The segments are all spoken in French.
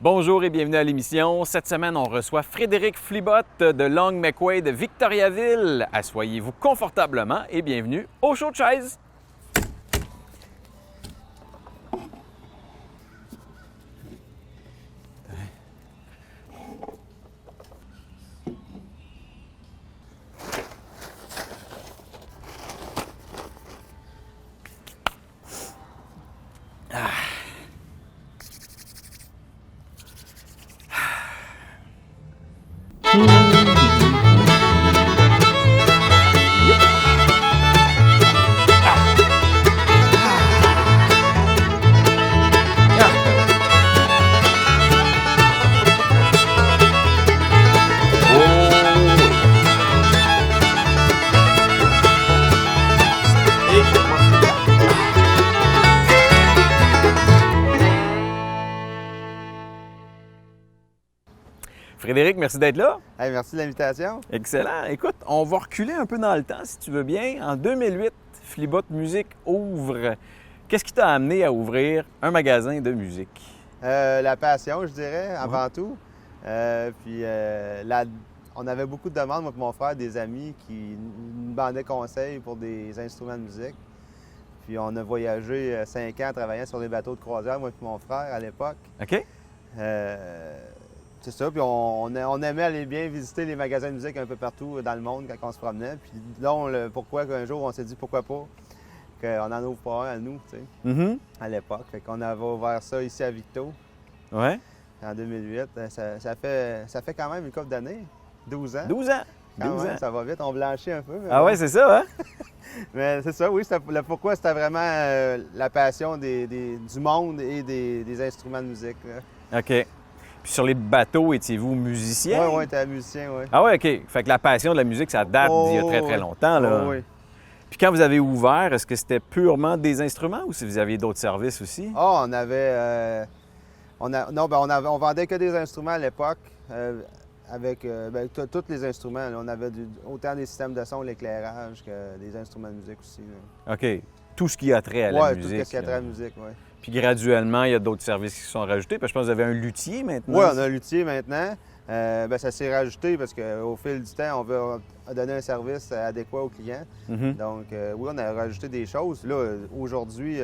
Bonjour et bienvenue à l'émission. Cette semaine, on reçoit Frédéric Flibot de Long McQuaid de Victoriaville. Assoyez-vous confortablement et bienvenue au show de chaise. Frédéric, merci d'être là. Hey, merci de l'invitation. Excellent. Écoute, on va reculer un peu dans le temps, si tu veux bien. En 2008, Flibot Musique ouvre. Qu'est-ce qui t'a amené à ouvrir un magasin de musique? La passion, je dirais, avant tout. On avait beaucoup de demandes, moi et mon frère, des amis qui nous demandaient conseils pour des instruments de musique. Puis on a voyagé 5 ans travaillant sur des bateaux de croisière, moi et mon frère, à l'époque. OK. C'est ça, puis on aimait aller bien visiter les magasins de musique un peu partout dans le monde quand on se promenait. Puis là, pourquoi qu'un jour, on s'est dit pourquoi pas qu'on en ouvre pas un à nous, tu sais, à l'époque. Fait qu'on avait ouvert ça ici à Victo. Ouais. En 2008. Ça fait quand même une couple d'années. 12 ans. 12 ans. Quand 12 même, ans. ça va vite, on blanchit un peu. Ah ouais, c'est ça, hein? Mais c'est ça, oui. Le pourquoi, c'était vraiment la passion du monde et des instruments de musique, là. OK. Puis sur les bateaux, étiez-vous musicien? Oui, t'es musicien, oui. Ah ouais, OK. Fait que la passion de la musique, ça date d'il y a très, très longtemps, là. Oui. Puis quand vous avez ouvert, est-ce que c'était purement des instruments ou si vous aviez d'autres services aussi? On avait... on vendait que des instruments à l'époque, avec tous les instruments. Là. On avait autant des systèmes de son, l'éclairage, que des instruments de musique aussi. Là. OK. Tout ce qui a trait à la Oui, musique. tout ce qui a trait à la musique, oui. Puis graduellement, il y a d'autres services qui se sont rajoutés. Puis je pense que vous avez un luthier maintenant. Oui, on a un luthier maintenant. Ça s'est rajouté parce qu'au fil du temps, on veut donner un service adéquat aux clients. Donc, oui, on a rajouté des choses. Là, aujourd'hui,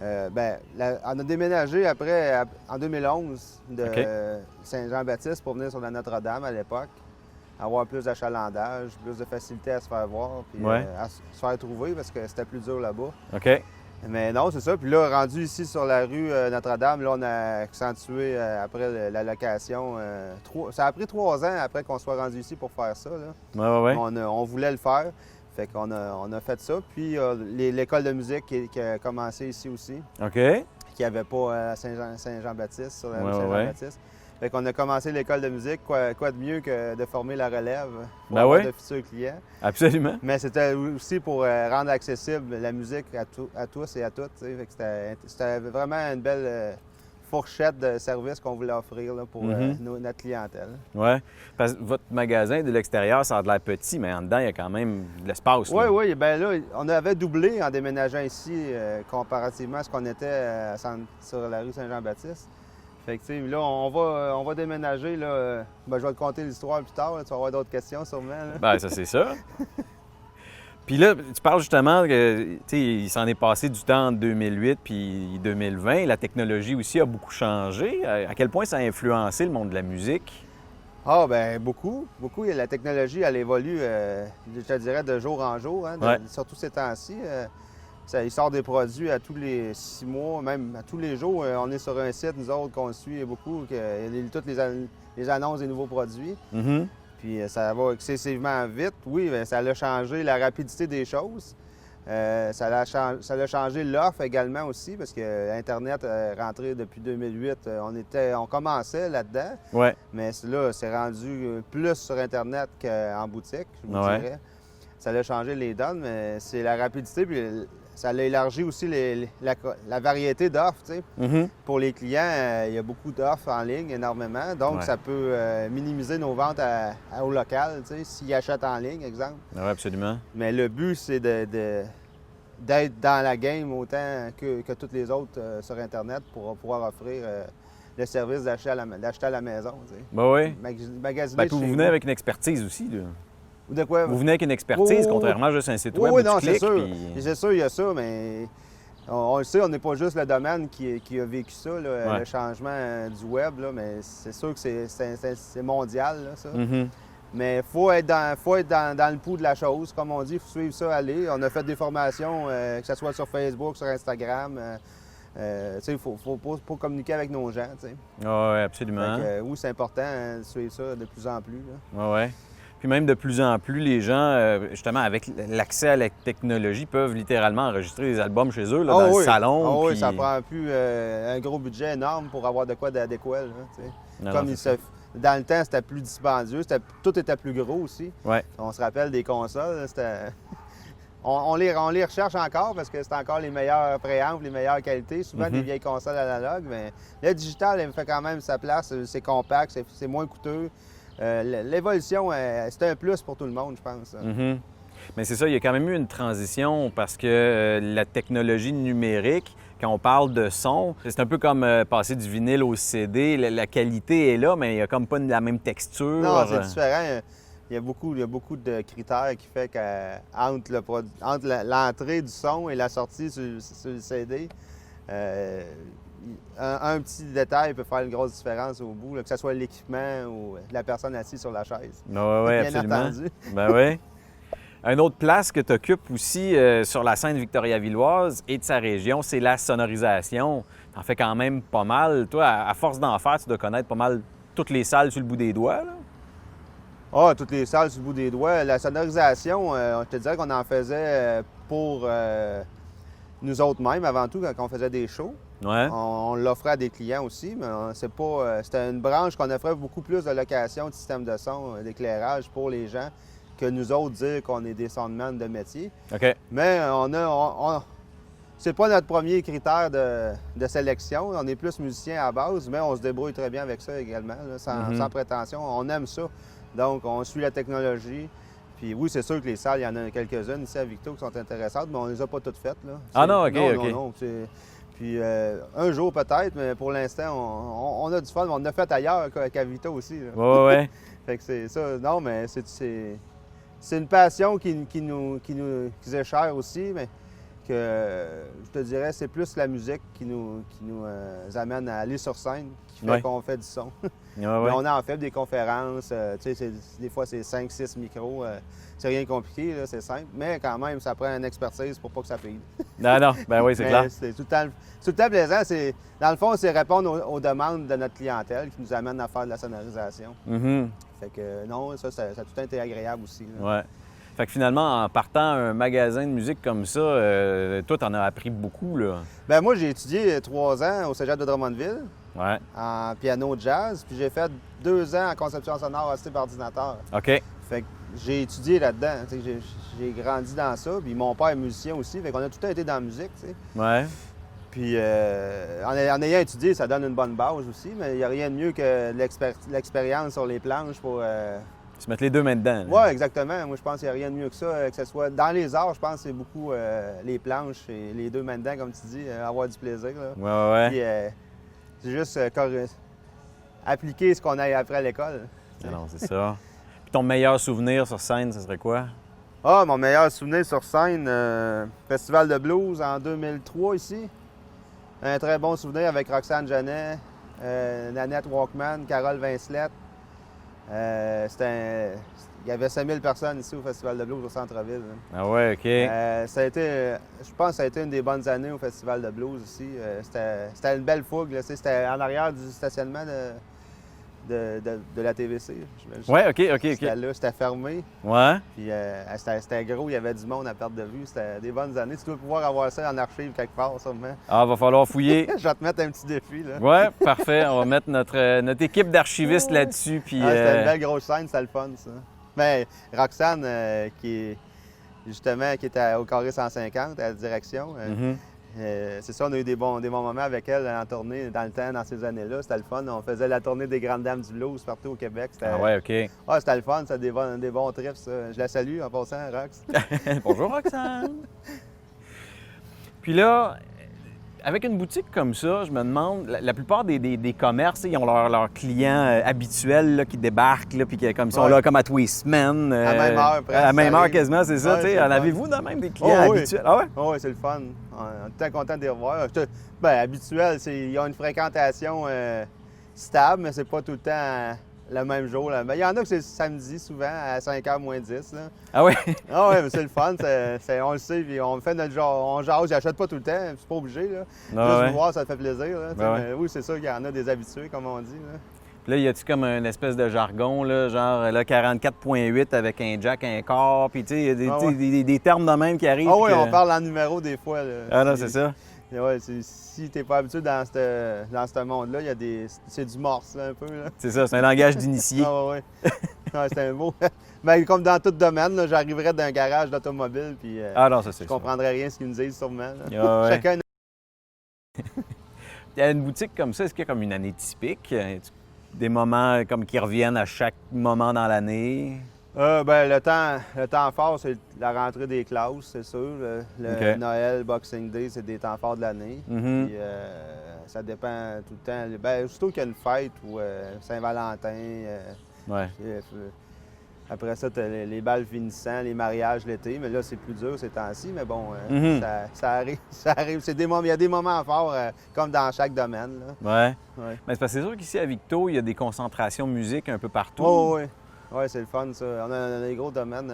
on a déménagé après, en 2011, de Saint-Jean-Baptiste pour venir sur la Notre-Dame à l'époque. Avoir plus d'achalandage, plus de facilité à se faire voir, puis à se faire trouver parce que c'était plus dur là-bas. OK. Mais non, c'est ça. Puis là, rendu ici sur la rue Notre-Dame, là, on a accentué après la location. Ça a pris 3 ans après qu'on soit rendu ici pour faire ça. Là. Ouais. On voulait le faire. Fait qu'on a fait ça. Puis l'école de musique qui a commencé ici aussi. OK. Qui n'avait pas à Saint-Jean-Baptiste, sur la rue Saint-Jean-Baptiste. Fait qu'on a commencé l'école de musique, quoi de mieux que de former la relève pour avoir de futurs clients. Absolument. Mais c'était aussi pour rendre accessible la musique à tous et à toutes. Fait que c'était vraiment une belle fourchette de services qu'on voulait offrir là, pour notre clientèle. Oui. Parce que votre magasin de l'extérieur, ça a l'air petit, mais en dedans, il y a quand même de l'espace. Oui. Bien là, on avait doublé en déménageant ici comparativement à ce qu'on était sur la rue Saint-Jean-Baptiste. Fait que, là, on va déménager. Là, je vais te conter l'histoire plus tard. Là, tu vas avoir d'autres questions sûrement. Là. Bien, ça, c'est ça. Puis là, tu parles justement que, il s'en est passé du temps en 2008 puis 2020. La technologie aussi a beaucoup changé. À quel point ça a influencé le monde de la musique? Ah, bien, beaucoup. La technologie, elle évolue, je te dirais, de jour en jour, hein, surtout ces temps-ci. Il sort des produits à tous les 6 mois, même à tous les jours. On est sur un site, nous autres, qu'on suit beaucoup, toutes les annonces des nouveaux produits. Puis ça va excessivement vite. Oui, bien, ça a changé la rapidité des choses. Ça a changé l'offre également aussi, parce que Internet est rentré depuis 2008. On commençait là-dedans. Ouais. Mais là, c'est rendu plus sur Internet qu'en boutique, je vous dirais. Ça a changé les donnes, mais c'est la rapidité, puis ça a élargi aussi la variété d'offres. Pour les clients, il y a beaucoup d'offres en ligne, énormément. Donc, ça peut minimiser nos ventes au local, s'ils achètent en ligne, exemple. Oui, absolument. Mais le but, c'est d'être dans la game autant que toutes les autres sur Internet pour pouvoir offrir le service d'acheter à la maison. Tu sais. Ben oui. Magasiner Puis vous chez venez vous. avec une expertise aussi, là. Ou de quoi? Vous venez avec une expertise, Oui. contrairement à juste un site web Oui, où non, tu c'est cliques. sûr. Puis... C'est sûr, il y a ça, mais on le sait, on n'est pas juste le domaine qui a vécu ça, là, Ouais. le changement du web, là, mais c'est sûr que c'est mondial, là, ça. Mhm. Mais il faut être dans le pouls de la chose, comme on dit, il faut suivre ça, aller. On a fait des formations, que ce soit sur Facebook, sur Instagram. Il faut communiquer avec nos gens. Tu sais. Ah ouais, absolument. Fait que, oui, c'est important de suivre ça de plus en plus. Là. Ouais, ouais. Puis même de plus en plus, les gens, justement, avec l'accès à la technologie, peuvent littéralement enregistrer des albums chez eux, là, dans le salon. Ah oui, puis- ça prend plus un gros budget énorme pour avoir de quoi d'adéquat. Là, tu sais. Non, Comme non, il c'est se... Dans le temps, c'était plus dispendieux, tout était plus gros aussi. Ouais. On se rappelle des consoles, c'était... on les recherche encore parce que c'est encore les meilleurs préamples, les meilleures qualités, souvent des vieilles consoles analogues, mais le digital, il fait quand même sa place, c'est compact, c'est moins coûteux. L'évolution, c'est un plus pour tout le monde, je pense. Mhm. Mais c'est ça, il y a quand même eu une transition parce que la technologie numérique, quand on parle de son, c'est un peu comme passer du vinyle au CD. La qualité est là, mais il n'y a comme pas la même texture. Non, c'est différent. Il y a beaucoup de critères qui fait qu'entre l'entrée du son et la sortie sur le CD, un petit détail peut faire une grosse différence au bout, là, que ce soit l'équipement ou la personne assise sur la chaise. Oui, ouais, Bien absolument. entendu. Ben oui. Une autre place que tu occupes aussi sur la scène victoriavilloise et de sa région, c'est la sonorisation. Tu en fais quand même pas mal. Toi, à force d'en faire, tu dois connaître pas mal toutes les salles sur le bout des doigts. Là. Ah, toutes les salles sur le bout des doigts. La sonorisation, je te dirais qu'on en faisait pour nous autres mêmes avant tout quand on faisait des shows. Ouais. On l'offrait à des clients aussi, mais c'était une branche qu'on offrait beaucoup plus de location, de système de son, d'éclairage pour les gens que nous autres dire qu'on est des soundmen de métier. OK. Mais c'est pas notre premier critère de sélection. On est plus musicien à base, mais on se débrouille très bien avec ça également, là, sans prétention. On aime ça. Donc, on suit la technologie. Puis oui, c'est sûr que les salles, il y en a quelques-unes ici à Victo qui sont intéressantes, mais on les a pas toutes faites. Là. Ah non, OK, non, OK. Non. Puis un jour peut-être, mais pour l'instant, on a du fun. On en a fait ailleurs qu'à Victo aussi. Là. Ouais. Fait que c'est ça. Non, mais c'est une passion qui nous est chère aussi, mais que je te dirais, c'est plus la musique qui nous amène à aller sur scène, qui fait qu'on fait du son. Ouais, Mais on en fait des conférences, des fois c'est 5-6 micros, c'est rien de compliqué, là, c'est simple, mais quand même, ça prend une expertise pour pas que ça file. Non, ben oui, c'est clair. C'est tout le temps plaisant. Dans le fond, c'est répondre aux demandes de notre clientèle qui nous amène à faire de la sonorisation. Mhm. Fait que non, ça a tout le temps été agréable aussi. Là. Ouais. Fait que finalement, en partant un magasin de musique comme ça, toi, t'en as appris beaucoup, là. Ben moi, j'ai étudié 3 ans au Cégep de Drummondville Ouais. en piano jazz, puis j'ai fait 2 ans en conception sonore assistée par ordinateur. OK. Fait que j'ai étudié là-dedans. J'ai grandi dans ça. Puis mon père est musicien aussi. Fait qu'on a tout le temps été dans la musique. T'sais. Ouais. Puis en ayant étudié, ça donne une bonne base aussi. Mais il n'y a rien de mieux que l'expérience sur les planches pour. Se mettre les deux mains dedans. Oui, exactement. Moi, je pense qu'il n'y a rien de mieux que ça. Que ce soit dans les arts, je pense que c'est beaucoup les planches et les deux mains dedans, comme tu dis, avoir du plaisir. Là. Ouais. Puis c'est juste appliquer ce qu'on a appris à l'école. Non, c'est ça. Puis ton meilleur souvenir sur scène, ce serait quoi? Ah, mon meilleur souvenir sur scène, Festival de blues en 2003 ici. Un très bon souvenir avec Roxane Genet, Nanette Walkman, Carole Vincelette. Il y avait 5000 personnes ici au Festival de blues au centre-ville. Ah ouais, OK. Je pense que ça a été une des bonnes années au Festival de blues ici. C'était une belle fougue. Là, c'était en arrière du stationnement de la TVC. Ouais, OK. C'était là, c'était fermé. Ouais. Puis c'était gros, il y avait du monde à perte de vue. C'était des bonnes années. Tu dois pouvoir avoir ça en archive quelque part, sûrement. Ah, va falloir fouiller. Je vais te mettre un petit défi, là. Ouais, parfait. On va mettre notre équipe d'archivistes là-dessus. Puis, C'était une belle grosse scène, c'était le fun, ça. Mais Roxane, qui était au carré 150 à la direction, c'est ça, on a eu des bons moments avec elle en tournée dans le temps, dans ces années-là. C'était le fun. On faisait la tournée des Grandes Dames du blues partout au Québec. Ah ouais, OK. Ah, c'était le fun, c'était des bons trips, ça. Je la salue en passant, Rox. Bonjour, Roxane. Puis là, avec une boutique comme ça, je me demande, la plupart des commerces, ils ont leurs clients habituels là, qui débarquent, là, puis qui comme, sont là comme à tous les semaines. À la même heure, presque. À la même heure quasiment, c'est ça. Ouais, En avez-vous de même des clients habituels? Ah ouais? Oui, c'est le fun. On est tout le temps content de les revoir. Ben, habituel, ils ont une fréquentation stable, mais c'est pas tout le temps le même jour. Là. Ben, il y en a que c'est le samedi souvent, à 5h moins 10. Là. Ah ouais? Ah ouais, mais c'est le fun. On le sait, puis on fait notre genre. On jase, j'achète pas tout le temps, c'est pas obligé. Là. Juste vous voir, ça te fait plaisir. Là, mais oui, c'est sûr qu'il y en a des habitués, comme on dit. Là. Puis là, y a-tu comme une espèce de jargon, là, genre là, 44.8 avec un jack, un quart, puis tu sais, il y a des termes de même qui arrivent. Ah oui, on parle en numéro des fois. Là. Ah non, c'est ça. Ouais, si t'es pas habitué dans ce monde-là, c'est du morse là, un peu. C'est ça, c'est un langage d'initié. Ah ouais. C'est un mot. Mais comme dans tout domaine, là, j'arriverais d'un garage d'automobile puis non, ça c'est je comprendrais rien ce qu'ils me disent sûrement. Ah, ouais. Chacun. Il y a une boutique comme ça, est-ce qu'il y a comme une année typique? Des moments comme qui reviennent à chaque moment dans l'année? Ben, le temps fort, c'est la rentrée des classes, c'est sûr. Le Noël, Boxing Day, c'est des temps forts de l'année. Mm-hmm. Puis, ça dépend tout le temps. Ben, surtout qu'il y a une fête ou Saint-Valentin. Après ça, tu as les balles finissants, les mariages l'été. Mais là, c'est plus dur ces temps-ci. Mais bon, ça arrive. Il y a des moments forts, comme dans chaque domaine. Là. Ouais. Mais c'est parce que c'est sûr qu'ici à Victo, il y a des concentrations musique un peu partout. Oh, oui. Oui, c'est le fun, ça. On a des gros domaines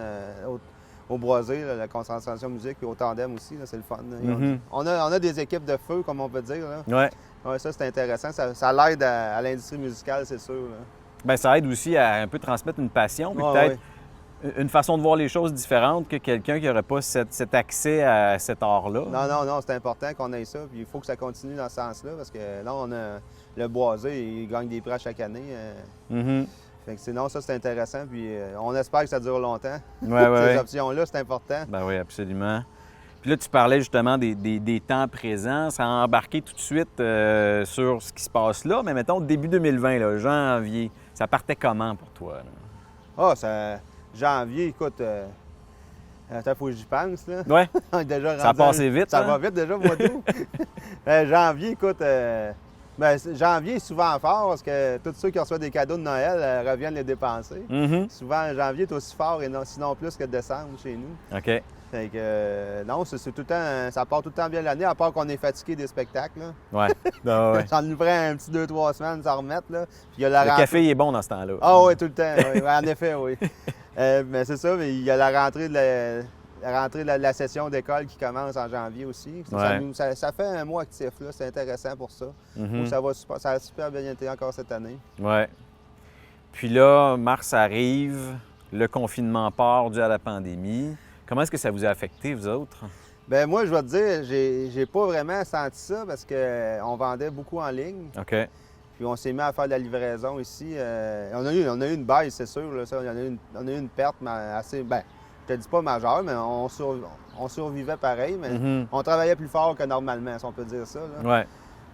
au Boisé, là, la concentration musique, puis au Tandem aussi, là, c'est le fun. Mm-hmm. On a des équipes de feu, comme on peut dire. Là. Ouais. Ça, c'est intéressant. Ça l'aide à l'industrie musicale, c'est sûr. Là. Bien, ça aide aussi à un peu transmettre une passion, puis peut-être une façon de voir les choses différentes que quelqu'un qui n'aurait pas cet accès à cet art-là. Non, c'est important qu'on ait ça, puis il faut que ça continue dans ce sens-là, parce que là, on a le Boisé, il gagne des prix à chaque année. Mm-hmm. Fait que sinon, ça, c'est intéressant, puis on espère que ça dure longtemps. Ces options-là, c'est important. Ben oui, absolument. Puis là, tu parlais justement des temps présents. Ça a embarqué tout de suite sur ce qui se passe là, mais mettons, début 2020, là, janvier, ça partait comment pour toi? Janvier, écoute, attends, faut que j'y pense, là. Ouais, déjà ça a passé vite, ça va vite, déjà, moi, tout. Janvier, écoute... janvier est souvent fort parce que tous ceux qui reçoivent des cadeaux de Noël reviennent les dépenser. Mm-hmm. Souvent, janvier est aussi fort et sinon plus que décembre chez nous. OK. Fait que non, c'est tout le temps, ça part tout le temps bien l'année, à part qu'on est fatigué des spectacles. Là. Ouais. Ça nous prend un petit 2-3 semaines de s'en remettre. Là. Puis il y a le café il est bon dans ce temps-là. Ah oui, tout le temps. Oui. En effet, oui. Mais c'est ça, mais il y a la rentrée de la session d'école qui commence en janvier aussi. Ça fait un mois actif, là. C'est intéressant pour ça. Mm-hmm. Ça a super bien été encore cette année. Oui. Puis là, mars arrive, le confinement part dû à la pandémie. Comment est-ce que ça vous a affecté, vous autres? Bien, moi, je vais te dire, j'ai pas vraiment senti ça parce qu'on vendait beaucoup en ligne. OK. Puis on s'est mis à faire de la livraison ici. On a eu une baisse, c'est sûr. Là, ça. On a eu une perte assez... Bien, je te dis pas majeure, mais on survivait pareil, mais on travaillait plus fort que normalement, si on peut dire ça. Là. Ouais.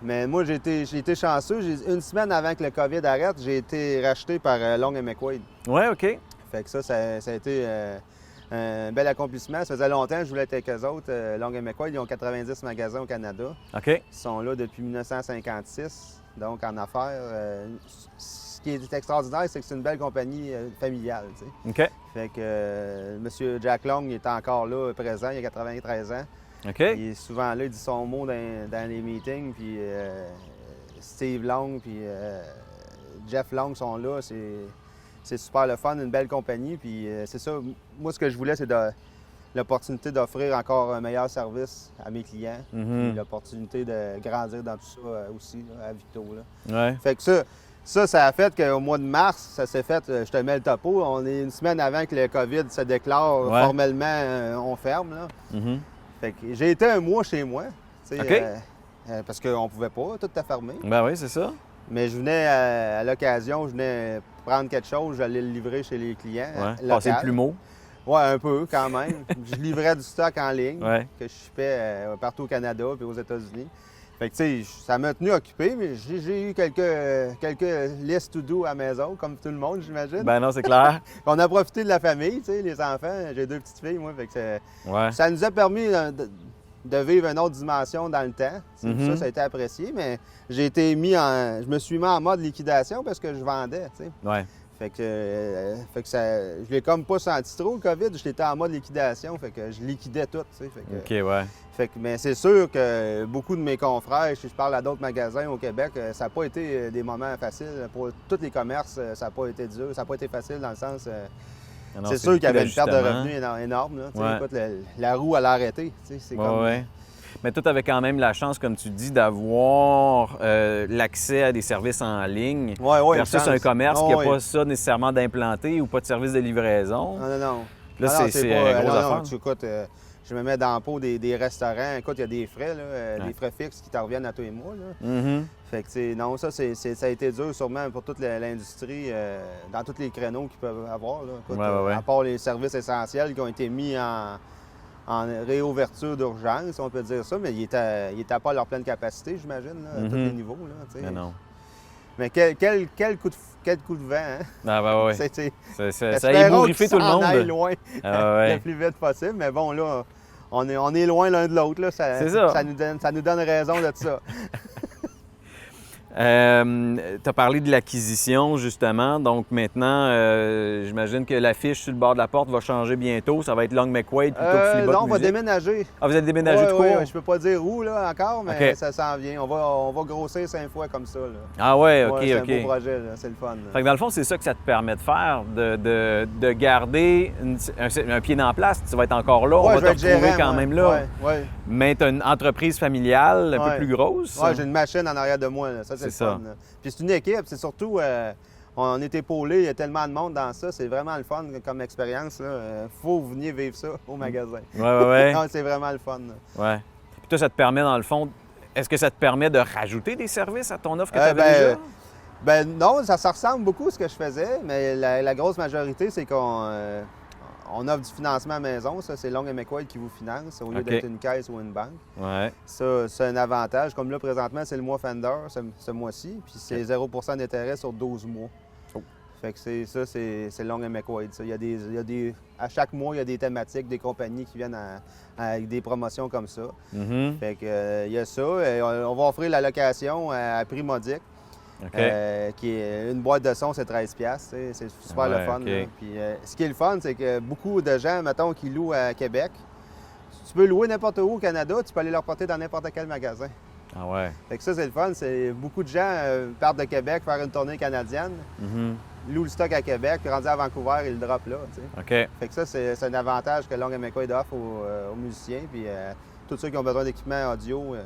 Mais moi, j'ai été chanceux. Une semaine avant que le COVID arrête, j'ai été racheté par Long & McQuaid. Ouais, OK. Fait que ça a été un bel accomplissement. Ça faisait longtemps que je voulais être avec eux autres. Long & McQuaid, ils ont 90 magasins au Canada. OK. Ils sont là depuis 1956, donc en affaires. Ce qui est extraordinaire, c'est que c'est une belle compagnie familiale. Tu sais. OK. Fait que M. Jack Long il est encore là, présent, il a 93 ans. OK. Il est souvent là, il dit son mot dans les meetings, puis Steve Long, puis Jeff Long sont là. C'est super le fun, une belle compagnie, puis c'est ça. Moi, ce que je voulais, c'est l'opportunité d'offrir encore un meilleur service à mes clients, puis l'opportunité de grandir dans tout ça aussi, là, à Victo. Là. Ouais. Fait que ça a fait qu'au mois de mars, ça s'est fait, je te mets le topo, on est une semaine avant que le COVID se déclare formellement, on ferme. Là. Mm-hmm. Fait que j'ai été un mois chez moi, OK. Parce qu'on pouvait pas, tout était fermé. Ben oui, c'est ça. Mais je venais à l'occasion, je venais prendre quelque chose, j'allais le livrer chez les clients. Passer le plumeau. Oui, un peu quand même. Je livrais du stock en ligne que je shippais partout au Canada et aux États-Unis. Fait que, tu sais, ça m'a tenu occupé, mais j'ai eu quelques listes to do à la maison, comme tout le monde, j'imagine. Ben non, c'est clair. On a profité de la famille, tu sais, les enfants. J'ai 2 petites filles, moi, fait que ça nous a permis de vivre une autre dimension dans le temps. Ça a été apprécié, mais je me suis mis en mode liquidation parce que je vendais, tu sais. Ouais. Fait que je l'ai comme pas senti trop, le COVID. J'étais en mode liquidation, fait que je liquidais tout, tu sais. OK, ouais. Mais c'est sûr que beaucoup de mes confrères, si je parle à d'autres magasins au Québec, ça n'a pas été des moments faciles. Pour tous les commerces, ça n'a pas été dur. Ça n'a pas été facile dans le sens... c'est sûr qu'il y avait une perte de revenus énorme. Là. Écoute, la roue, elle a arrêté. C'est comme... Ouais. Mais toi, tu avais quand même la chance, comme tu dis, d'avoir l'accès à des services en ligne versus un commerce qui n'a pas ça nécessairement d'implanté ou pas de service de livraison. Non. Là, c'est une grosse affaire. Écoute, je me mets dans le pot des restaurants. Écoute, il y a des frais, là, des frais fixes qui t'en reviennent à tous les mois. Là. Mm-hmm. Fait que, non, ça a été dur sûrement pour toute l'industrie, dans tous les créneaux qu'ils peuvent avoir. Là. Écoute, à part les services essentiels qui ont été mis en réouverture d'urgence, on peut dire ça, mais ils étaient pas à leur pleine capacité, j'imagine, à tous les niveaux. Là, mais non. Mais quel coup de vent, hein? Ah ben oui. Ça a ébouriffé tout le monde. On aille loin le plus vite possible, mais bon, là, on est loin l'un de l'autre. C'est ça. Ça nous donne raison de ça. Tu as parlé de l'acquisition, justement. Donc maintenant, j'imagine que l'affiche sur le bord de la porte va changer bientôt. Ça va être Long McQuaid plutôt que Philibert. Non, on va déménager. Ah, vous allez déménager de quoi? Oui, je peux pas dire où là, encore, mais ça s'en vient. On va grossir 5 fois comme ça. Là. Ah ouais, OK, c'est un beau projet, c'est le fun. Fait que dans le fond, c'est ça que ça te permet de faire, de garder un pied dans la place. Tu vas être encore là, on va te retrouver quand même là. Ouais. Mais tu as une entreprise familiale un peu plus grosse. Oui, j'ai une machine en arrière de moi. Là. Ça, c'est le fun. Puis c'est une équipe, c'est surtout, on est épaulés, il y a tellement de monde dans ça, c'est vraiment le fun comme expérience. Il faut que vous veniez vivre ça au magasin. Ouais. Non, c'est vraiment le fun. Ouais. Puis toi, ça te permet, dans le fond, est-ce que ça te permet de rajouter des services à ton offre que tu avais déjà? Non, ça ressemble beaucoup à ce que je faisais, mais la grosse majorité, c'est qu'on offre du financement à maison. Ça, c'est Long McQuaid qui vous finance au lieu d'être une caisse ou une banque. Ouais. Ça, c'est un avantage. Comme là, présentement, c'est le mois Fender, ce mois-ci, puis c'est 0 d'intérêt sur 12 mois. Oh. Fait que c'est Long McQuaid. Ça. À chaque mois, il y a des thématiques, des compagnies qui viennent avec des promotions comme ça. Mm-hmm. Fait que, il y a ça. On va offrir la location à prix modique. Qui est une boîte de son, c'est 13$. C'est super le fun. Puis, ce qui est le fun, c'est que beaucoup de gens, mettons, qui louent à Québec, tu peux louer n'importe où au Canada, tu peux aller leur porter dans n'importe quel magasin. Ah ouais. Fait que ça, c'est le fun. Beaucoup de gens partent de Québec faire une tournée canadienne, louent le stock à Québec, puis rendus à Vancouver, ils le droppent là. Fait que ça, c'est un avantage que Long McQuaid offre aux musiciens, puis tous ceux qui ont besoin d'équipement audio.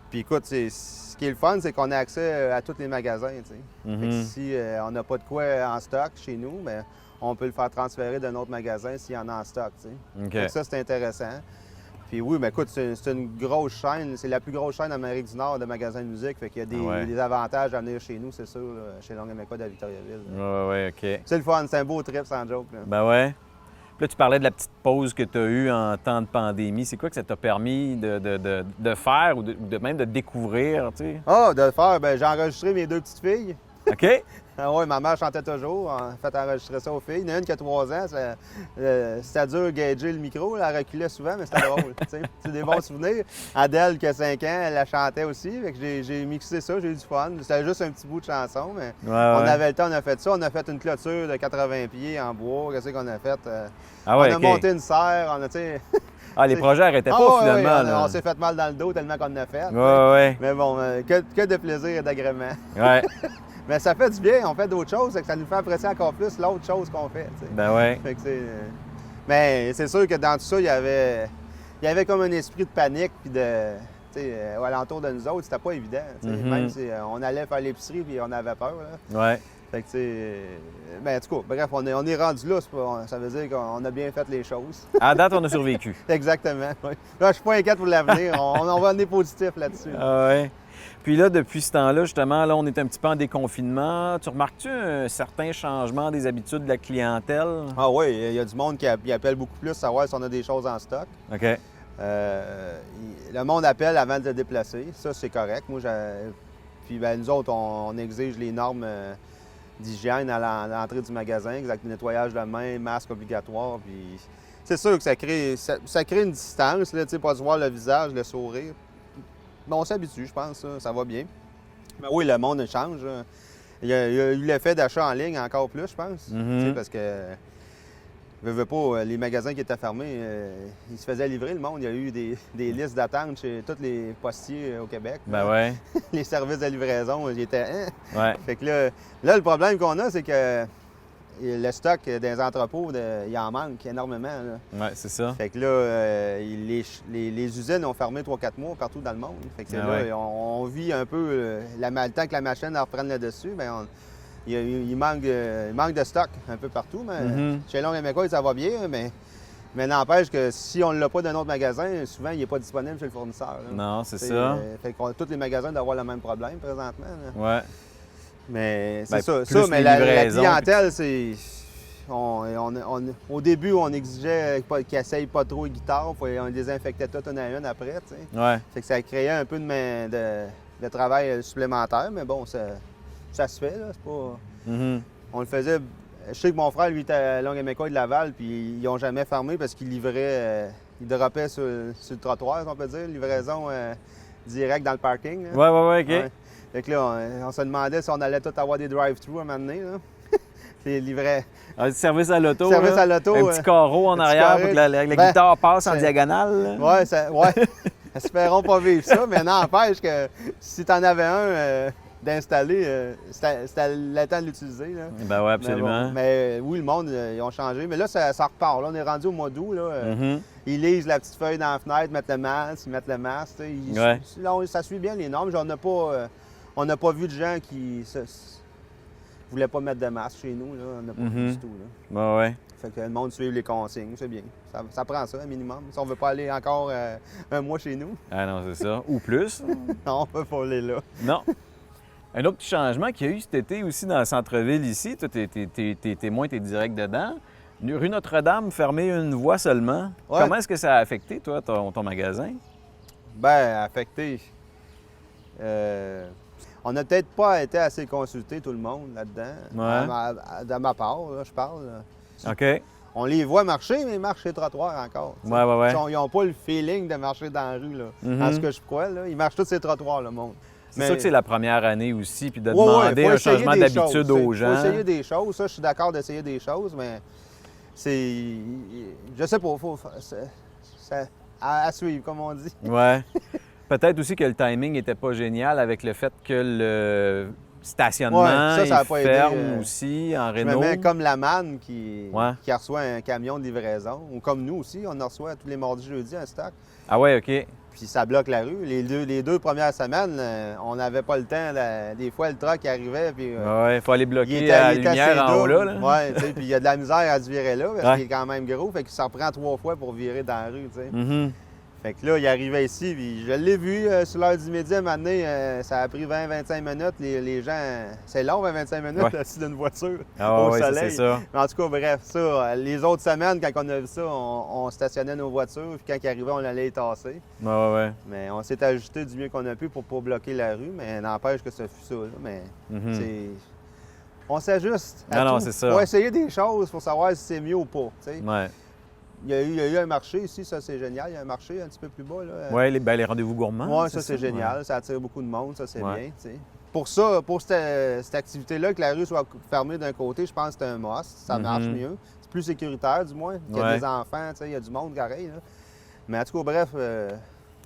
Puis écoute, ce qui est le fun, c'est qu'on a accès à tous les magasins. Fait que si on n'a pas de quoi en stock chez nous, bien, on peut le faire transférer d'un autre magasin s'il y en a en stock. Fait que ça, c'est intéressant. Puis oui, mais écoute, c'est une grosse chaîne. C'est la plus grosse chaîne d'Amérique du Nord de magasins de musique. Fait qu'il y a des avantages à venir chez nous, c'est sûr, là, chez Long McQuaid à Victoriaville. Oui, OK. C'est le fun, c'est un beau trip sans joke. Là. Ben ouais. Puis là, tu parlais de la petite pause que tu as eue en temps de pandémie. C'est quoi que ça t'a permis de faire ou même de découvrir, tu sais? Ah, de le faire, ben j'ai enregistré mes 2 petites filles. OK. Ah oui, ma mère chantait toujours. On a fait enregistrer ça aux filles. Il y en a une qui a 3 ans. C'était dur de gager le micro. Elle reculait souvent, mais c'était drôle. C'est des bons souvenirs. Adèle, qui a 5 ans, elle la chantait aussi. Fait que j'ai mixé ça, j'ai eu du fun. C'était juste un petit bout de chanson, mais on avait le temps, on a fait ça. On a fait une clôture de 80 pieds en bois. Qu'est-ce qu'on a fait? On a monté une serre. Les projets n'arrêtaient pas finalement. On s'est fait mal dans le dos tellement qu'on en a fait. Mais bon, que de plaisir et d'agrément. Ouais. Mais ça fait du bien, on fait d'autres choses, ça nous fait apprécier encore plus l'autre chose qu'on fait. T'sais. Ben ouais. Fait que mais c'est sûr que dans tout ça, il y avait comme un esprit de panique puis alentour de nous autres, c'était pas évident. Même si on allait faire l'épicerie puis on avait peur. Là. Ouais. Fait que en tout cas, bref, on est rendu là, ça veut dire qu'on a bien fait les choses. À date, on a survécu. Exactement. Oui. Là, je suis pas inquiète pour l'avenir. on va aller positif là-dessus. Ah ouais. Puis là, depuis ce temps-là, justement, là, on est un petit peu en déconfinement. Tu remarques-tu un certain changement des habitudes de la clientèle? Ah oui, il y a du monde qui appelle beaucoup plus savoir si on a des choses en stock. OK. Le monde appelle avant de se déplacer. Ça, c'est correct. Moi, puis nous autres, on exige les normes d'hygiène à l'entrée du magasin, exact, nettoyage de main, masque obligatoire. Puis c'est sûr que ça crée une distance, là, pas se voir le visage, le sourire. Mais on s'habitue, je pense, ça va bien. Mais oui, le monde change. Là. Il y a eu l'effet d'achat en ligne encore plus, je pense. Parce que, veux pas, les magasins qui étaient fermés, ils se faisaient livrer le monde. Il y a eu des listes d'attente chez tous les postiers au Québec. Ben ouais. Les services de livraison, ils étaient... Ouais. Fait que là, le problème qu'on a, c'est que le stock des entrepôts, il en manque énormément. Oui, c'est ça. Fait que là, les usines ont fermé 3-4 mois partout dans le monde. Fait que là, on vit un peu le temps que la machine reprenne le dessus, bien, il manque de stock un peu partout. Mais chez Long & McCoy, ça va bien, mais n'empêche que si on ne l'a pas d'un autre magasin, souvent, il n'est pas disponible chez le fournisseur. Là. Non, c'est ça. Fait que tous les magasins doivent avoir le même problème présentement. Oui. Mais c'est ça. Mais les la livraisons, clientèle, c'est... au début, on exigeait qu'ils n'essayent pas trop les guitares. On les désinfectait toutes une à une après. T'sais. Ouais. Fait que ça créait un peu de travail supplémentaire. Mais bon, ça se fait. Là. C'est pas... On le faisait... Je sais que mon frère, lui, était à Long & McCoy de Laval, puis ils n'ont jamais fermé parce qu'ils livraient... ils droppaient sur le trottoir, on peut dire, livraison directe dans le parking. Oui, OK. Ouais. Fait que là, on se demandait si on allait tous avoir des drive-thru à un moment donné. Là. Les livrets. Service à l'auto. Service à l'auto. Un petit carreau en arrière pour que la guitare passe en diagonale. Oui. Espérons pas vivre ça, mais n'empêche que si tu en avais un d'installer, c'était le temps de l'utiliser. Là. Ben oui, absolument. Mais oui, le monde, ils ont changé. Mais là, ça repart. Là, on est rendu au mois d'août. Ils lisent la petite feuille dans la fenêtre, mettent le masque, ils mettent le masque. Là, ça suit bien les normes. On n'a pas vu de gens qui ne voulaient pas mettre de masque chez nous. Là. On n'a pas vu du tout. Ben ouais. Fait que le monde suit les consignes, c'est bien. Ça prend ça, un minimum. Si on ne veut pas aller encore un mois chez nous. Ah non, c'est ça. Ou plus. Non, on ne veut pas aller là. Non. Un autre petit changement qu'il y a eu cet été aussi dans le centre-ville ici, toi, t'es témoin, t'es direct dedans. Rue Notre-Dame, fermée une voie seulement. Ouais. Comment est-ce que ça a affecté, toi, ton magasin? Bien, affecté. On n'a peut-être pas été assez consulté, tout le monde, là-dedans. Ouais. De ma part, là, je parle. OK. On les voit marcher, mais ils marchent sur les trottoirs encore. Ouais. Ils n'ont pas le feeling de marcher dans la rue, là. En ce que je crois, là. Ils marchent tous sur les trottoirs, le monde. C'est sûr que c'est la première année aussi, puis de demander un changement d'habitude aux gens. Il faut essayer des choses. Ça, je suis d'accord d'essayer des choses, mais c'est... Je sais pas, c'est à suivre, comme on dit. Ouais. Peut-être aussi que le timing n'était pas génial avec le fait que le stationnement ça a pas ferme aidé, aussi en Je Renault. me mets comme la manne qui reçoit un camion de livraison, ou comme nous aussi, on en reçoit tous les mardis, jeudis un stock. Ah ouais, OK. Puis ça bloque la rue. Les deux premières semaines, on n'avait pas le temps. Des fois, le truck arrivait, puis... il faut aller bloquer la lumière en haut, là. Oui, puis il y a de la misère à se virer là, parce qu'il est quand même gros, fait que ça reprend 3 fois pour virer dans la rue, tu sais. Fait que là, il arrivait ici, puis je l'ai vu sur l'heure du midi, à un moment donné, ça a pris 20-25 minutes. Les gens, c'est long, 20-25 minutes, assis dans une voiture au soleil. C'est ça. Mais en tout cas, bref, ça, les autres semaines, quand on a vu ça, on stationnait nos voitures, puis quand ils arrivaient, on allait les tasser. Ouais. Mais on s'est ajusté du mieux qu'on a pu pour pas bloquer la rue, mais n'empêche que ça fut ça, là. Mais c'est... On s'ajuste à tout. C'est ça. Faut essayer des choses pour savoir si c'est mieux ou pas, tu sais. Ouais. Il y a eu un marché ici, ça c'est génial. Il y a un marché un petit peu plus bas. Oui, les rendez-vous gourmands. Oui, ça c'est génial. Ouais. Ça attire beaucoup de monde, ça c'est bien. T'sais. Pour cette activité-là, que la rue soit fermée d'un côté, je pense que c'est un must. Ça marche mieux. C'est plus sécuritaire du moins. Il y a des enfants, il y a du monde pareil. Là. Mais en tout cas, bref.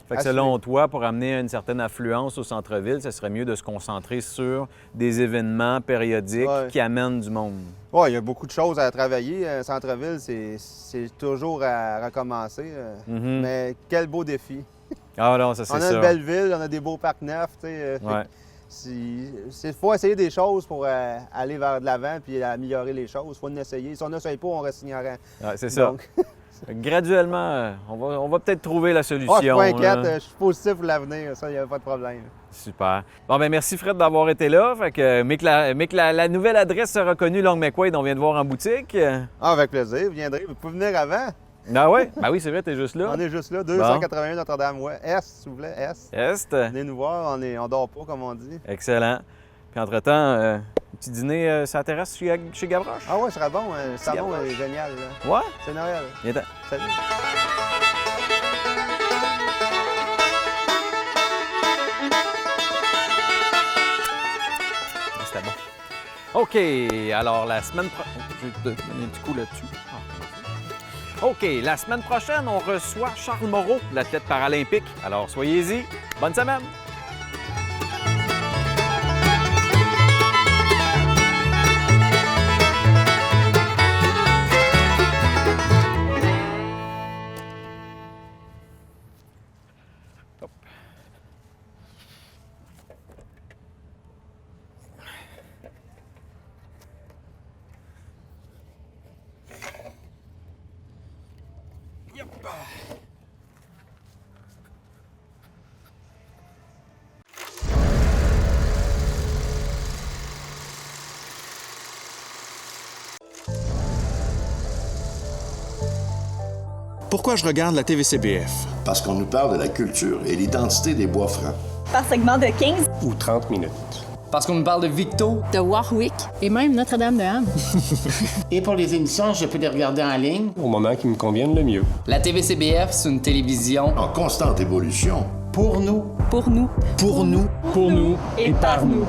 Fait que selon toi, pour amener une certaine affluence au centre-ville, ce serait mieux de se concentrer sur des événements périodiques qui amènent du monde. Oui, il y a beaucoup de choses à travailler. Centre-ville, c'est toujours à recommencer. Mais quel beau défi. Ah non, ça c'est ça. On a une belle ville, on a des beaux parcs neufs. Il faut essayer des choses pour aller vers de l'avant et améliorer les choses. Il faut en essayer. Si on n'essaye pas, on reste ignorant. C'est ça. Graduellement, on va peut-être trouver la solution. Je suis pas inquiète, je suis positif pour l'avenir, ça, il n'y a pas de problème. Super. Bon, ben merci Fred d'avoir été là. Fait que, mais que la nouvelle adresse sera connue, Long McQuaid, on vient de voir en boutique. Ah, avec plaisir, vous viendrez. Vous pouvez venir avant. Ah ouais? Ben oui, c'est vrai, t'es juste là. On est juste là, 281 Notre-Dame-Ouest. Est, s'il vous plaît, Est. Est. Venez nous voir, on dort pas, comme on dit. Excellent. Puis entre-temps, petit dîner, ça t'intéresse chez Gavroche? Ah ouais, ce serait bon. Le savon est génial. Là. Ouais? C'est Noël. Viens-t'en. Salut. C'était bon. OK, alors la semaine prochaine... Je vais te donner un petit coup là-dessus. OK, la semaine prochaine, on reçoit Charles Moreau, l'athlète paralympique. Alors, soyez-y. Bonne semaine! Pourquoi je regarde la TVCBF? Parce qu'on nous parle de la culture et l'identité des Bois-Francs. Par segment de 15 ou 30 minutes. Parce qu'on nous parle de Victo, de Warwick et même Notre-Dame-de-Ham. Et pour les émissions, je peux les regarder en ligne. Au moment qui me convienne le mieux. La TVCBF, c'est une télévision en constante évolution. Pour nous. Pour nous. Pour nous. Pour nous et par nous.